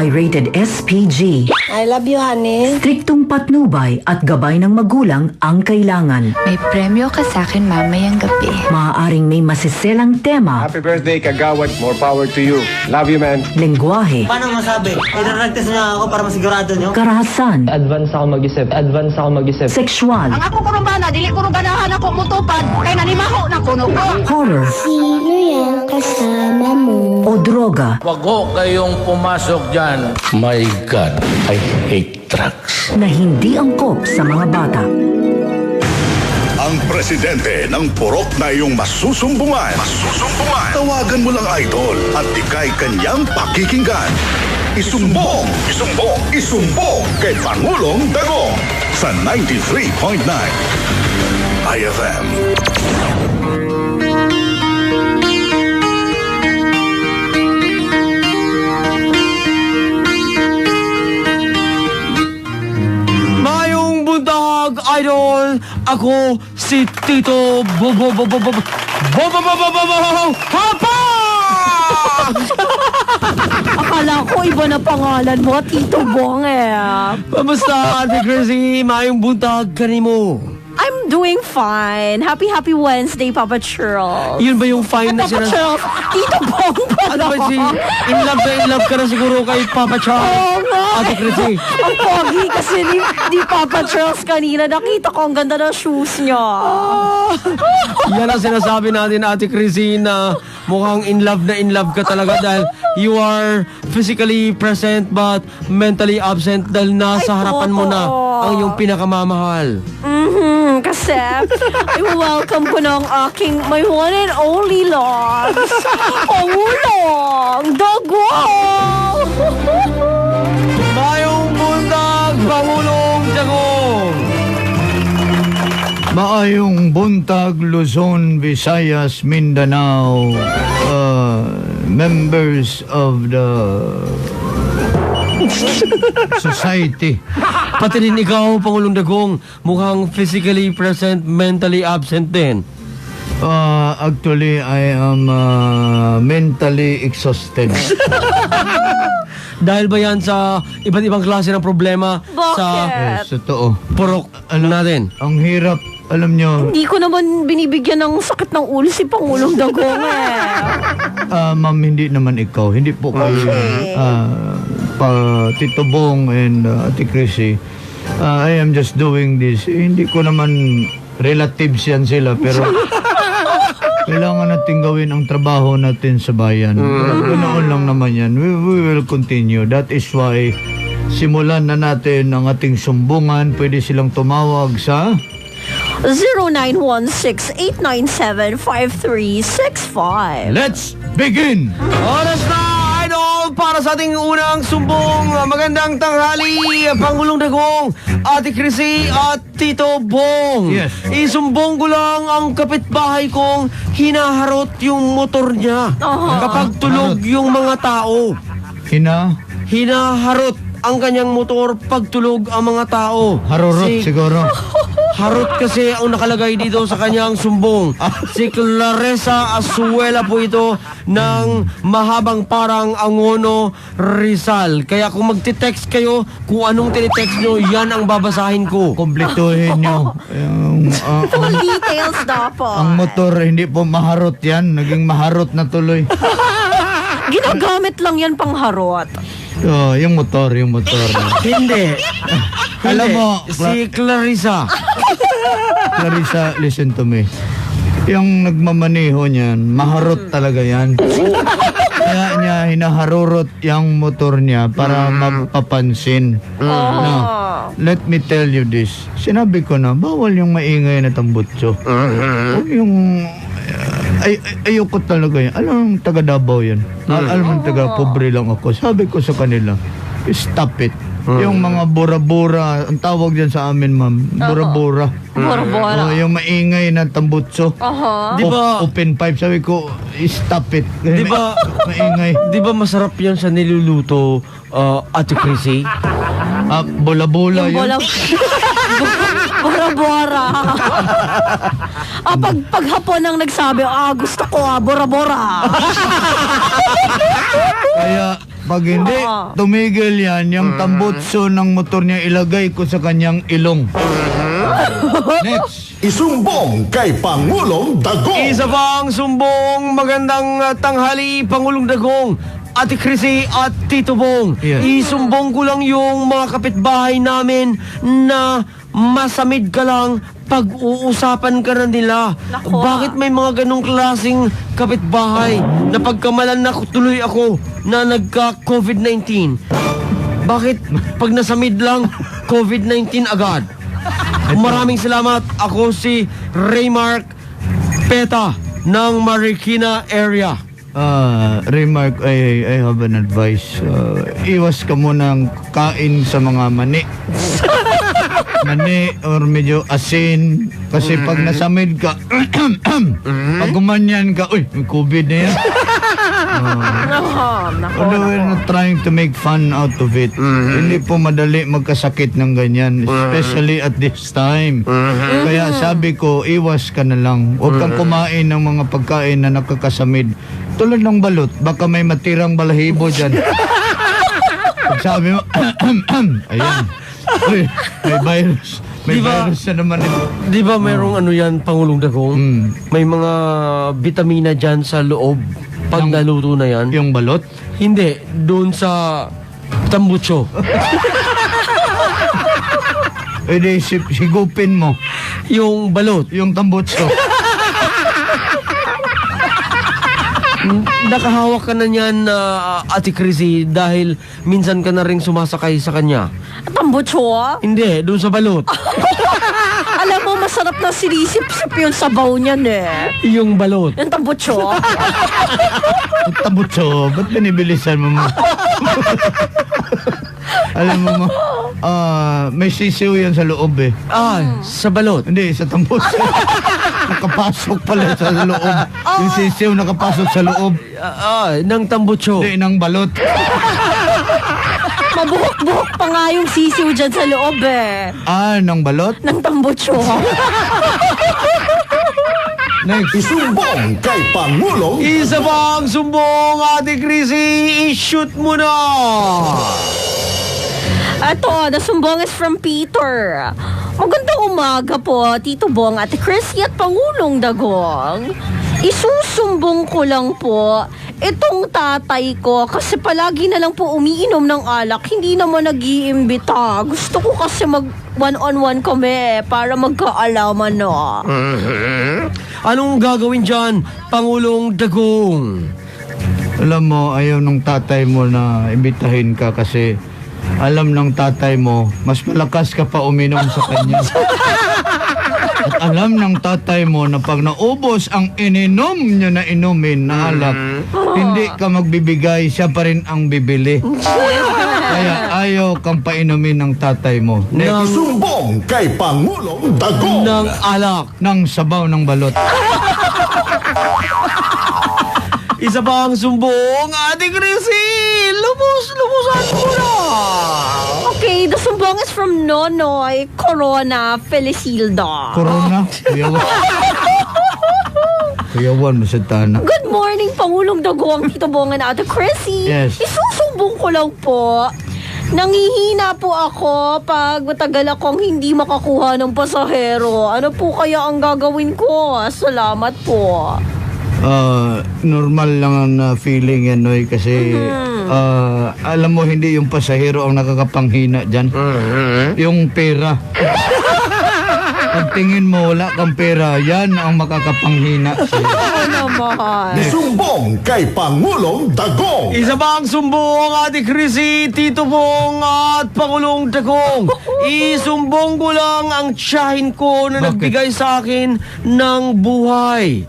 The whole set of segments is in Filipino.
ay rated SPG. I love you, honey. Striktong patnubay at gabay ng magulang ang kailangan. May premyo ka sa akin mamayang gabi. Maaaring may masiselang tema, Happy birthday, Kagawad. More power to you. Love you, man. lengguwahe, Paano masabi? Idaragtas niya ako para masigurado niyo. karahasan, Advance ako mag-isip. sexual, Ako kurong bana, dili kurong ganahan ako mutupad, kay nanimaho na kuno ko. horror, Sino yung kasama mo? o droga. Wag ho kayong pumasok dyan. My God, I hate drugs. Na hindi angkop sa mga bata. Ang presidente ng purok na iyong masusumbungan. Tawagan mo lang idol at ikay kanyang pakikinggan. Isumbong kay Pangulong Dagong sa 93.9 IFM. Mayong buntag, idol! Ako si Tito Hapa! Akala ko iba na pangalan mo, Tito Bong eh. Kamusta, Ate Chrissy? Mayong buntag kanimo. I'm doing fine. Happy Wednesday, Papa Churls. Yun ba yung fine na Papa sinasabi? Churls, Tito Bong Ano ba si in love ka na siguro kay Papa Charles? Oo nga. Ate Chrissy. Ang pogi kasi ni Papa Charles kanina. Nakita ko ang ganda ng shoes niya. Yan ang sinasabi natin, Ate Chrissy, na mukhang in love ka talaga dahil you are physically present but mentally absent dahil nasa harapan mo na ang iyong pinakamamahal. Kasi i-welcome ko ng aking my one and only loves, Pangulong Dagong! Mayong buntag, Pangulong Dagong! Maayong buntag, Luzon, Visayas, Mindanao, members of the society. Pati rin ikaw, Pangulong Dagong, mukhang physically present, mentally absent din. Actually, I am mentally exhausted. Dahil ba yan sa iba't ibang klase ng problema sa Yes, totoo. purok natin? Ang hirap, alam nyo, Hindi ko naman binibigyan ng sakit ng ulo si Pangulong Dagong eh. ma'am, hindi naman ikaw. Hindi po kayo, Tito Bong and Ate Chrissy. I am just doing this. Hindi ko naman relatives yan sila, pero kailangan natin gawin ang trabaho natin sa bayan. Ganoon lang naman yan. We will continue. That is why simulan na natin ang ating sumbungan. Pwede silang tumawag sa 0916-897-5365. Let's begin! Oras na, idol, para sa ating unang sumbong. Magandang tanghali, Pangulong Dagong, Ate Chrissy at Tito Bong. Yes. Isumbong ko lang ang kapitbahay kong hinaharot yung motor niya kapag tulog yung mga tao. Hinaharot ang kanyang motor pag tulog ang mga tao. Harurot siguro. Harot kasi ang nakalagay dito sa kanyang sumbong. Si Clarissa Asuela po ito ng Mahabang Parang Angono, Rizal. Kaya kung magti-text kayo, kung anong tinitext nyo, yan ang babasahin ko. Kompletuhin nyo. Full details dapat. Ang motor, hindi po maharot yan. Naging maharot na tuloy. Ginagamit lang yan pang harot. Yung motor. Hindi. Alam mo, Si Clarissa. Clarissa, listen to me. Yung nagmamaneho niyan, maharot talaga yan. Kaya niya hinaharurot yung motor niya para mapapansin. No, let me tell you this. Sinabi ko na, bawal yung maingay na tambutso. Huwag yung... ayoko talaga yan. Alam mo, taga Davao yan. Alam mo, taga pobre lang ako. Sabi ko sa kanila, stop it. Yung mga bura-bura, ang tawag dyan sa amin, ma'am, bura-bura. Bora-bora. Yung maingay na tambutso. Di ba, Open pipe, sabi ko, stop it. Di ba- Maingay. di ba masarap yan sa niluluto, Ate Chrissy? Bola-bola Yung yun. bola... Bora-bora. Pag hapon ang nagsabi, gusto ko, bora-bora. Kaya Pag hindi, tumigil yan, yung tambutso ng motor niya ilagay ko sa kanyang ilong. Next. Isumbong kay Pangulong Dagong. Isa pang sumbong, magandang tanghali, Pangulong Dagong, Ate Chrissy at Tito Bong. Yes. Isumbong ko lang yung mga kapitbahay namin na masamid ka lang pag-uusapan ka na nila. Nako. Bakit may mga ganong klaseng kapitbahay na pagkamalan na tuloy ako na nagka-COVID-19? Bakit pag nasamid lang, COVID-19 agad? Maraming salamat. Ako si Raymark Peta ng Marikina area. Remark, I have an advice. Iwas ka munang kain sa mga mani. Mani or medyo asin. Kasi pag nasamid ka, pag gumanyan ka, uy, may COVID na yan. Although we're not trying to make fun out of it. Hindi po madali magkasakit ng ganyan. Especially at this time. Kaya sabi ko, iwas ka na lang. Huwag kang kumain ng mga pagkain na nakakasamid. Tulad ng balot, baka may matirang balahibo dyan. Pag sabi mo, ayan. Uy, may virus. May Diba? virus na naman ito. Di ba merong ano yan, Pangulong Dagong? May mga vitamina dyan sa loob pag naluto na yan. Yung balot? Hindi, doon sa tambutso. E di sigupin mo. Yung balot. Yung tambutso. Nakahawak ka na niyan, Ate Chrissy, dahil minsan ka na rin sumasakay sa kanya. Tambutso? Hindi, doon sa balot. Alam mo, masarap na sinisip-sip yung sabaw niyan eh. Yung balot. Yung tambutso. Yung tambutso, ba't binibilisan mo mo? Alam mo may sisiw yan sa loob eh. Sa balot. Hindi, sa tambutso. Nakapasok pala sa loob. Yung sisiw nakapasok sa loob. Ng tambutso. Hindi, ng balot. Mabuhok-buhok pa nga yung sisiw dyan sa loob eh. Ng balot? Ng tambutso. Next. Isumbong kay Pangulong Isa pang sumbong, Ate Chrissy, i-shoot mo na! Ito, the sumbong is from Peter. Magandang umaga po, Tito Bong, Ate Chrissy at Pangulong Dagong. Isusumbong ko lang po itong tatay ko kasi palagi na lang po umiinom ng alak, hindi naman nag-iimbita. Gusto ko kasi mag one-on-one kami para magkaalaman na. Anong gagawin dyan, Pangulong Dagong? Alam mo, ayaw nung tatay mo na imbitahin ka kasi alam ng tatay mo, mas malakas ka pa uminom sa kanya. At alam ng tatay mo na pag naubos ang ininom niya na inumin na alak, hindi ka magbibigay, siya pa rin ang bibili. Kaya ayaw kang painumin ng tatay mo. Isumbong kay Pangulong Dagong Ng alak. Ng sabaw ng balot. Isa pang sumbong, Ate Chrissy, lubos-lubusan mo na! Okay, the sumbong is from Nonoy Corona Felicilda. Corona? Kuyawan mo sa tana. Good morning, Pangulong Dagong, Tito Bong, and Ate Chrissy. Yes. Isusumbong ko lang po. Nangihina po ako pag matagal akong hindi makakuha ng pasahero. Ano po kaya ang gagawin ko? Salamat po. Normal lang ang feeling yan, Noy, kasi alam mo, hindi yung pasahero ang nakakapanghina dyan. Yung pera. Pag tingin mo wala kang pera, yan ang makakapanghina sa'yo. Oo naman. Isumbong kay Pangulong Dagong Isa pang sumbong, Ate Chrissy, Tito Bong at Pangulong Dagong. Isumbong ko lang ang tiyahin ko na Bakit? nagbigay sa akin ng buhay.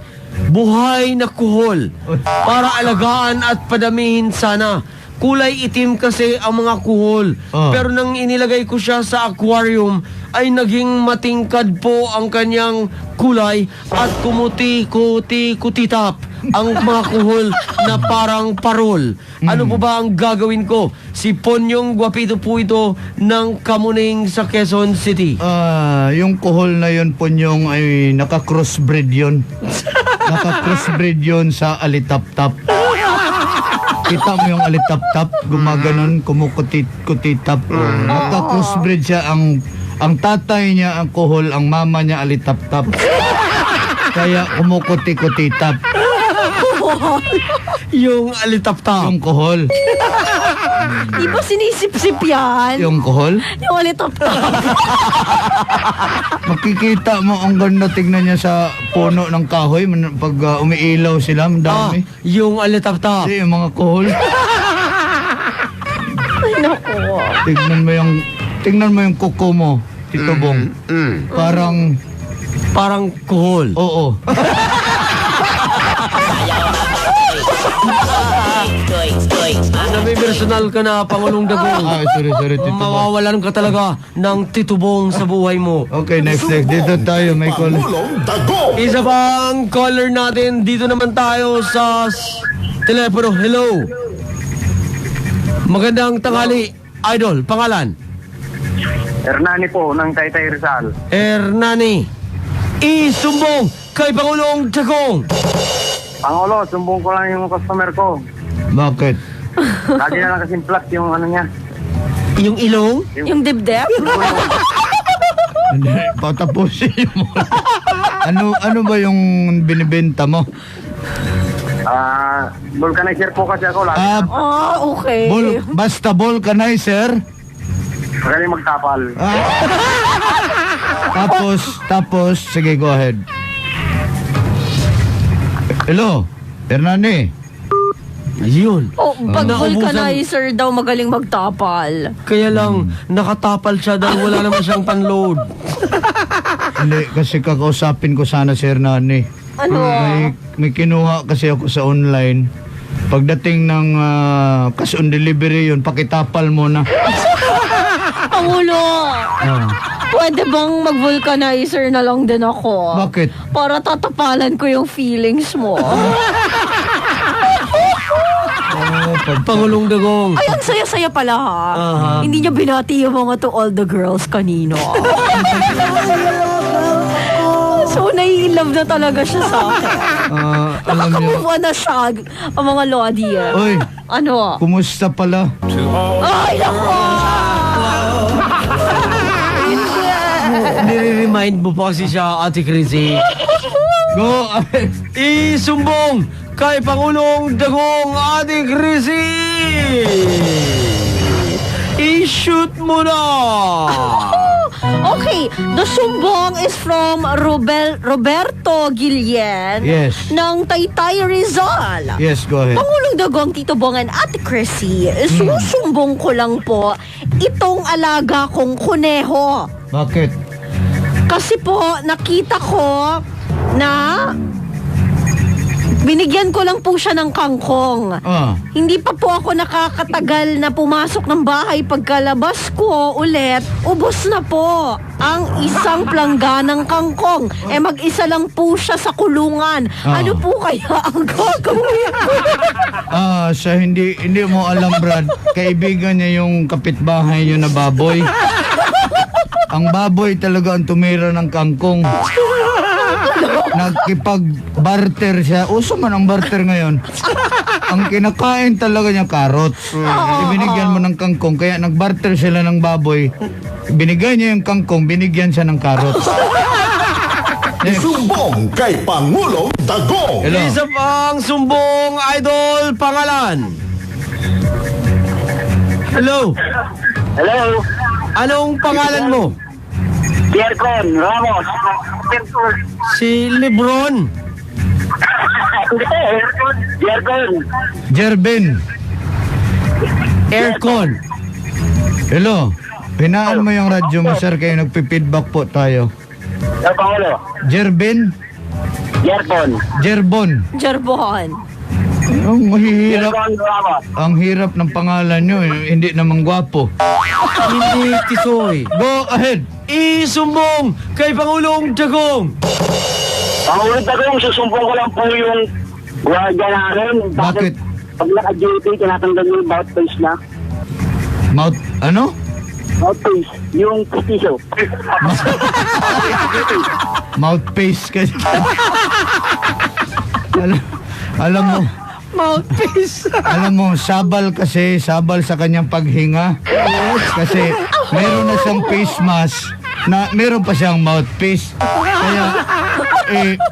Buhay na kuhol. Para alagaan at padamihin sana. Kulay itim kasi ang mga kuhol. Pero nang inilagay ko siya sa aquarium, ay naging matingkad po ang kanyang kulay at kumuti-kuti-kutitap ang mga kuhol na parang parol. Ano po ba ang gagawin ko? Si Ponyong Guapito po ito ng Kamuning sa Quezon City. Yung kuhol na yun po yung ay naka-crossbreed yun. Naka-crossbreed yun sa alitap-tap. Kita mo yung alitap-tap, gumaganon, kumukutit-kutitap. Naka-crossbreed siya. Ang tatay niya ang kuhol, ang mama niya alitap-tap. Kaya kumukuti-kutitap. Yung alitap-tap. Yung kuhol. Di ba sinisip-sip yan? Yung kuhol. Yung alitap-tap. Makikita mo ang ganda tignan niya sa puno ng kahoy pag umiilaw sila, ang dami. Yung alitap-tap. Kasi yung mga kuhol. Ay, naku. Tignan mo yung kuko mo, Tito Bong. Parang kuhol. Oo. Nabipersonal ka na, Pangulong Dagong. Sorry, Tito Bong. Mawawalan ka talaga ng titubong sa buhay mo. Okay, next. Dito tayo, may call. Pangulong Dagong. Isa pang caller natin. Dito naman tayo sa telepono. Hello. Magandang tanghali, Idol. Pangalan? Hernani po ng Taytay Rizal. Hernani. Isumbong kay Pangulong Dagong. Pangulo, sumbong ko lang yung customer ko. Bakit? Lagi na lang kasing flat yung ano niya. Yung ilong? Yung dibdib? Hindi, patapusin mo. Ano ba yung binibenta mo? Vulcanizer po kasi ako. Lagi Okay. Basta vulcanizer. magaling magtapal. Tapos, sige, go ahead. Hello, Hernani. Ayun. Pag vulcanizer daw magaling magtapal. Kaya lang, nakatapal siya dahil wala naman siyang panload. Hindi, kasi kakausapin ko sana si Hernani. Ano? May kinuha kasi ako sa online. Pagdating ng cash on delivery yun, pakitapal mo na. Pangulo! Pwede bang mag-vulcanizer na lang din ako? Bakit? Para tatapalan ko yung feelings mo. Pangulong Dagong. Ay, ang saya-saya pala ha. Hindi niya binati yung mga to all the girls kanino. So, nai-love na talaga siya sa akin. Nakaka-move on na siya, ang mga lodi. Oy, ano? kumusta pala? Ay, nako! Nire-remind mo pa kasi siya, Ate Chrissy. Go! Isumbong kay Pangulong Dagong, Ate Chrissy! I-shoot mo na! Okay, the sumbong is from Roberto Guillen ng Taytay Rizal. Yes, go ahead. Pangulong Dagong, Tito Bong, and Ate Chrissy, susumbong ko lang po itong alaga kong kuneho. Bakit? Kasi po, nakita ko na binigyan ko lang po siya ng kangkong. Hindi pa po ako nakakatagal na pumasok ng bahay. Pagkalabas ko ulit, ubos na po ang isang plangganang kangkong. Mag-isa lang po siya sa kulungan. Ano po kaya ang gagawin ko? Sa hindi mo alam, Brad, kaibigan niya yung kapitbahay niyo na baboy. Ang baboy talaga ang tumira ng kangkong. Nagkipag-barter siya. Uso man ang barter ngayon. Ang kinakain talaga niya carrots. Ibinigyan mo ng kangkong, kaya nag-barter sila ng baboy. Binigay niya yung kangkong, binigyan siya ng carrots. Sumbong kay Pangulong Dagong. Hello. Isa pang sumbong, Idol. Pangalan? Hello. Hello? Anong pangalan mo? Jercon Ramos. Si Lebron. Jerben. Aircon. Hello. Hinaan mo yung radyo mo, sir, kayo nagpipidback po tayo. Pangulo. Jerben? Jerbon. Ang mahihirap. Ang hirap ng pangalan nyo, hindi naman gwapo. Hindi tisoy. Go ahead. Isumbong kay Pangulong Dagong. Pangulong Dagong, susumbong ko lang po yung gwardiya namin. Bakit? Pag naka-duty, tinatanggal yung mouthpiece na. Mouthpiece. Yung tissue. Mouthpiece kasi. Alam mo, Mouthpiece. Alam mo, sabal sa kanyang paghinga. Kasi meron na siyang face mask na meron pa siyang mouthpiece. Kaya,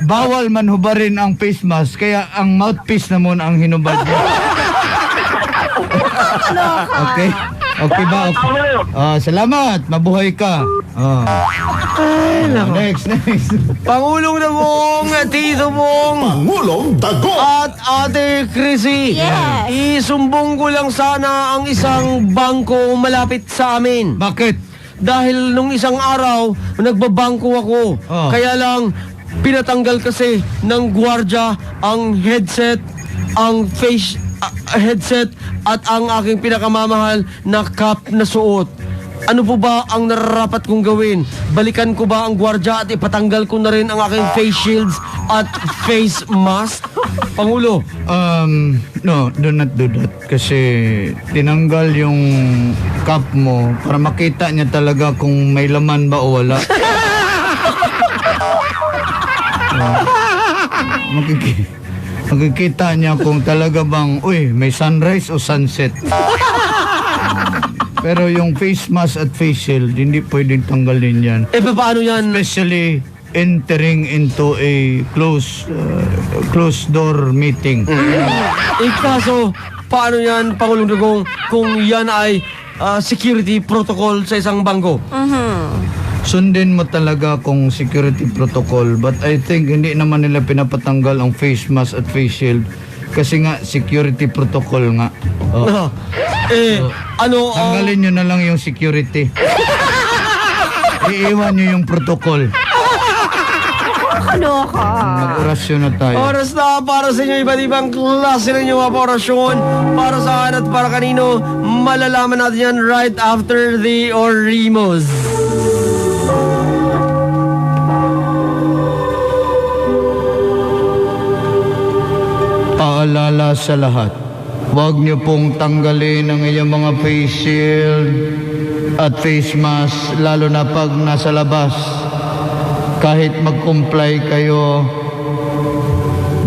bawal man hubarin ang face mask. Kaya ang mouthpiece naman ang hinubad niya. Okay? Okay ba? Okay. Salamat. Mabuhay ka. Next. Pangulong Dagong, Tito Bong, Pangulong Dagong. at Ate Chrissy. Yes. Isumbong ko lang sana ang isang bangko malapit sa amin. Bakit? Dahil nung isang araw, nagbabangko ako. Oh. Kaya lang, pinatanggal kasi ng gwardya ang headset, ang face headset at ang aking pinakamamahal na cap na suot. Ano po ba ang nararapat kong gawin? Balikan ko ba ang gwardya at ipatanggal ko na rin ang aking face shields at face mask? Pangulo. No, do not do that. Kasi tinanggal yung cap mo para makita niya talaga kung may laman ba o wala. Makikita niya kung talaga bang, may sunrise o sunset. Pero yung face mask at face shield, hindi pwedeng tanggalin yan. Paano yan? Especially entering into a closed door meeting. Kaso, paano yan, Pangulong Dugong, kung yan ay security protocol sa isang bangko? Sundin mo talaga kung security protocol, but I think hindi naman nila pinapatanggal ang face mask at face shield kasi nga security protocol nga. Tanggalin nyo na lang yung security. Iiwan nyo yung protocol. Mag-orasyon na tayo. Oras na para sa inyo, iba't ibang klase ng inyong mga orasyon. Para sa akin at para kanino, malalaman natin yan right after the Orimos. Paalala sa lahat, huwag niyo pong tanggalin ang iyong mga face shield at face mask, lalo na pag nasa labas. Kahit mag-comply kayo,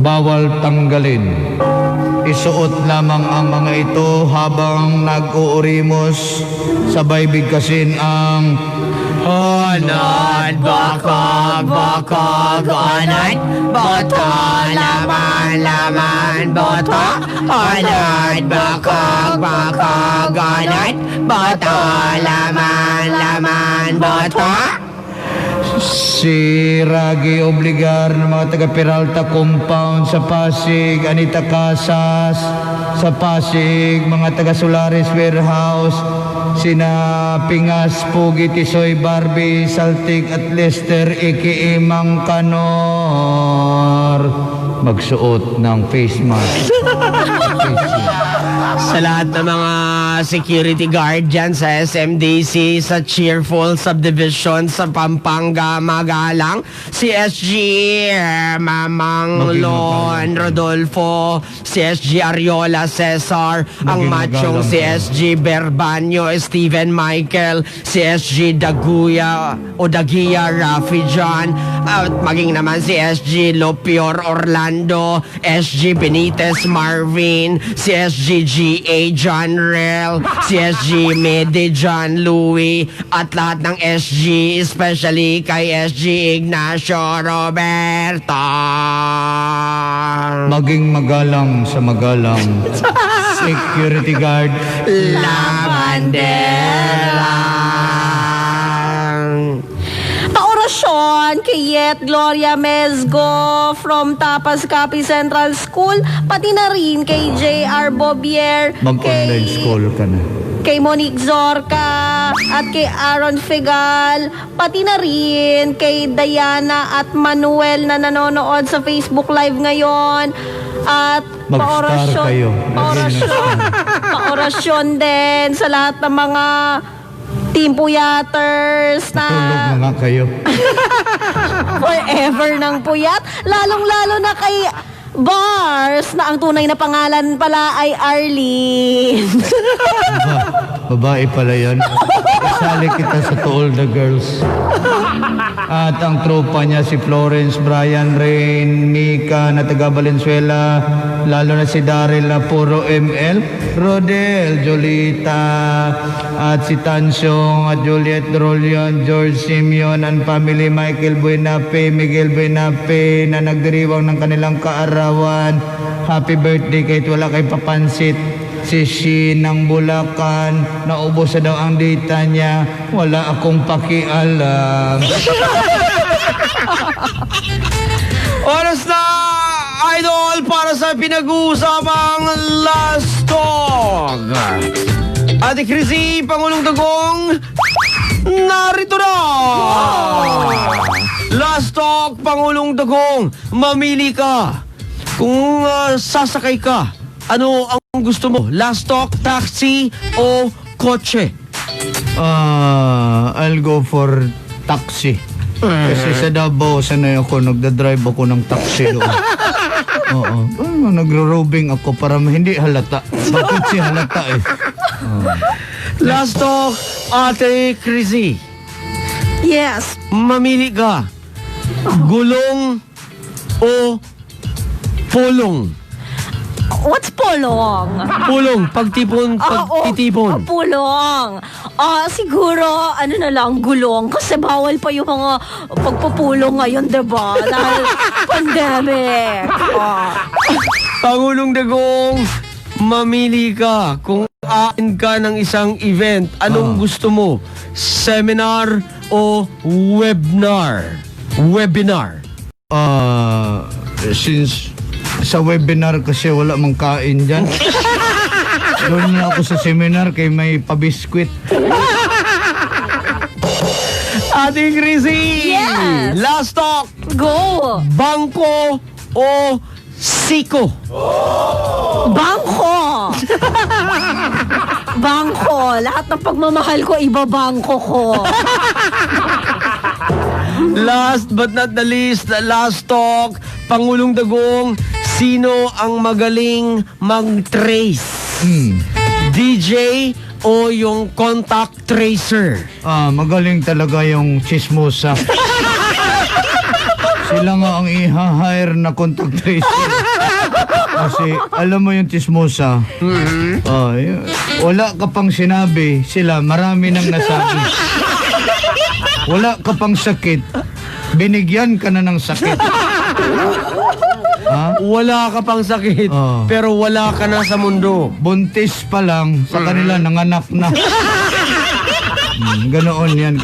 bawal tanggalin. Isuot lamang ang mga ito habang nag-uurimos, sabay bigkasin ang Honad, bakag, honad, boto, laman, boto. Honad, bakag, honad, boto, laman, boto. Si Ragi Obligar ng mga taga-Peralta Compound sa Pasig, Anita Casas sa Pasig, mga taga-Solaris Warehouse, sina Pingas, Pugi, Tisoy, Barbie, Saltig at Lester, a.k.a. Mang Kanor, magsuot ng face mask. Sa lahat ng mga security guard dyan sa SMDC, sa Cheerful Subdivision, sa Pampanga, Magalang, si SG Mamang Lon Rodolfo, si SG Ariola Cesar, ang machong si SG Berbanyo, Steven Michael, si SG Daguya o Dagia Rafi John, at maging naman si SG Lopior Orlando, SG Benitez Marvin, si SG GA John Rel, si SG Mede John Louie, at lahat ng SG, especially kay SG Ignacio Roberto. Maging magalang sa magalang. Security guard La Bandera. Paorasyon kay Yet Gloria Mezgo from Tapas Capi Central School, pati na rin kay J.R. Bobier, mag-online school ka na. kay Monique Zorca at kay Aaron Figal, pati na rin kay Diana at Manuel na nanonood sa Facebook Live ngayon. At Mag-star kayo. paorasyon din sa lahat ng mga Team Puyaters na Tulog na nga kayo. forever ng puyat, lalong-lalo na kay Bars na ang tunay na pangalan pala ay Arlene. babae pala yan. Isali kita sa To All the Girls. At ang tropa niya si Florence, Brian, Rain, Mika na taga Valenzuela, lalo na si Daryl na puro ML, Rodel, Jolita, at si Tansyong, at Juliet Drolion, George Simeon, and family, Michael Buenape, Miguel Buenape, na nagdiriwang ng kanilang kaarawan. Happy birthday kahit wala kay papansit. Si Shin ng Bulacan, naubos na daw ang data niya, wala akong pakialam. Oras na, idol, para sa pinag-uusapang Last Talk. Ate Chrissy, Pangulong Dagong, narito na! Last Talk, Pangulong Dagong, mamili ka. Kung sasakay ka, ano ang gusto mo? Last Talk, taxi o kotse? I'll go for taxi. Kasi sa Davao, sanay ako, nagdadrive ako ng taxi doon. Oo. Nagro-roving ako para hindi halata. Bakit si halata eh? Last Talk, Ate Chrissy. Yes. Mamili ka. Gulong o pulong? What's pulong? Pulong, pagtipon, pagtitipon. Pulong. Siguro, ano na lang, gulong. Kasi bawal pa yung mga pagpupulong ngayon, diba? Dahil pandemic. Pangulong Dagong, mamili ka. Kung aain ka ng isang event, anong gusto mo? Seminar o webinar? Webinar. Since sa webinar kasi wala mang kain dyan. Doon na ako sa seminar kay may pabiskwit. Ate Chrissy! Yes! Last Talk! Go! Bangko o siko? Bangko! Bangko! Lahat ng pagmamahal ko, iba bangko ko. Last but not the least, Last Talk, Pangulong Dagong, sino ang magaling mag-trace? DJ o yung contact tracer? Magaling talaga yung chismosa. Sila nga ang i-hire na contact tracer. Kasi alam mo yung chismosa, wala ka pang sinabi, sila marami nang nasabi. Wala ka pang sakit, binigyan ka na ng sakit. Wala ka pang sakit, pero wala ka na sa mundo. Buntis pa lang, sa kanila nanganak na. Ganoon yan.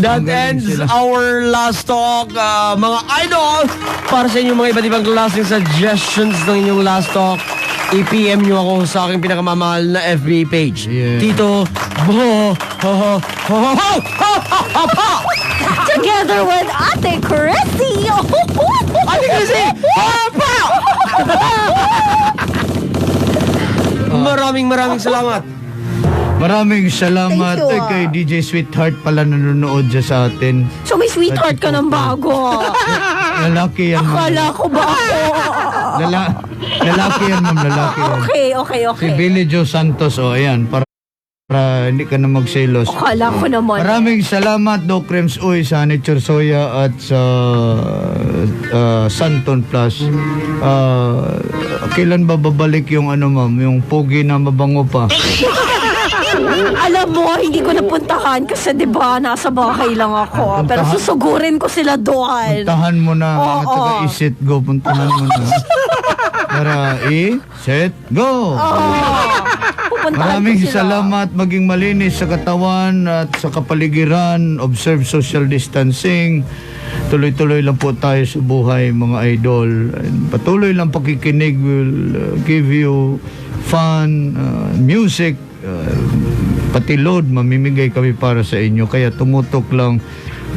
That ends our Last Talk. Mga idol, para sa inyong mga iba't ibang klaseng suggestions ng inyong Last Talk, i-PM nyo ako sa aking pinakamamahal na FB page. Yeah. Tito Bo ho ho ho ho ho ho ho. Together with Ate Chrissy. Ate Chrissy! Maraming salamat. Maraming salamat Thank you, kay DJ Sweetheart pala nanonood dyan sa atin. So may sweetheart ka ng bago. Lalaki yan. Akala ko ba ako? Lalaki yan, ma'am. Lalaki yan. Okay. Si Billy Joe Santos, ayan. Para hindi ka na magselos. Akala ko naman. Maraming salamat, Doc Rems Uy, sa Nature Soya at sa Santon Plus. Kailan ba babalik yung ma'am, yung pogi na mabango pa? Alam mo, hindi ko napuntahan kasi 'di ba nasa bahay lang ako. Pero susugurin ko sila doon. Puntahan mo na, mga Oo. taga-isit go, puntahan mo na. Para set, go! Maraming salamat, maging malinis sa katawan at sa kapaligiran, observe social distancing. Tuloy-tuloy lang po tayo sa buhay, mga idol. And patuloy lang pakikinig will give you fun, music, pati load, mamimigay kami para sa inyo. Kaya tumutok lang,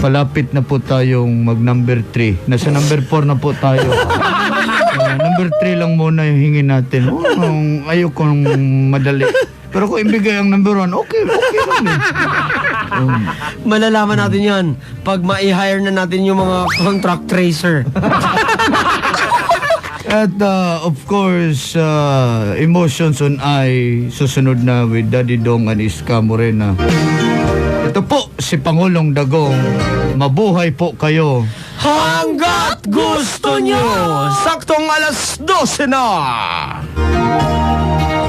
palapit na po tayong mag number 3. Nasa number 4 na po tayo. Number 3 lang muna yung hingin natin. Ayoko nung madali. Pero kung ibigay ang number 1, okay lang eh. Malalaman natin yan pag ma-hire na natin yung mga contract tracer. At of course, Emotions on I, susunod na with Daddy Dong and Iska Morena. Ito po si Pangulong Dagong. Mabuhay po kayo. Hanggat gusto nyo! Saktong alas 12 na!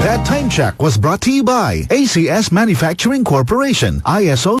That time check was brought to you by ACS Manufacturing Corporation, ISO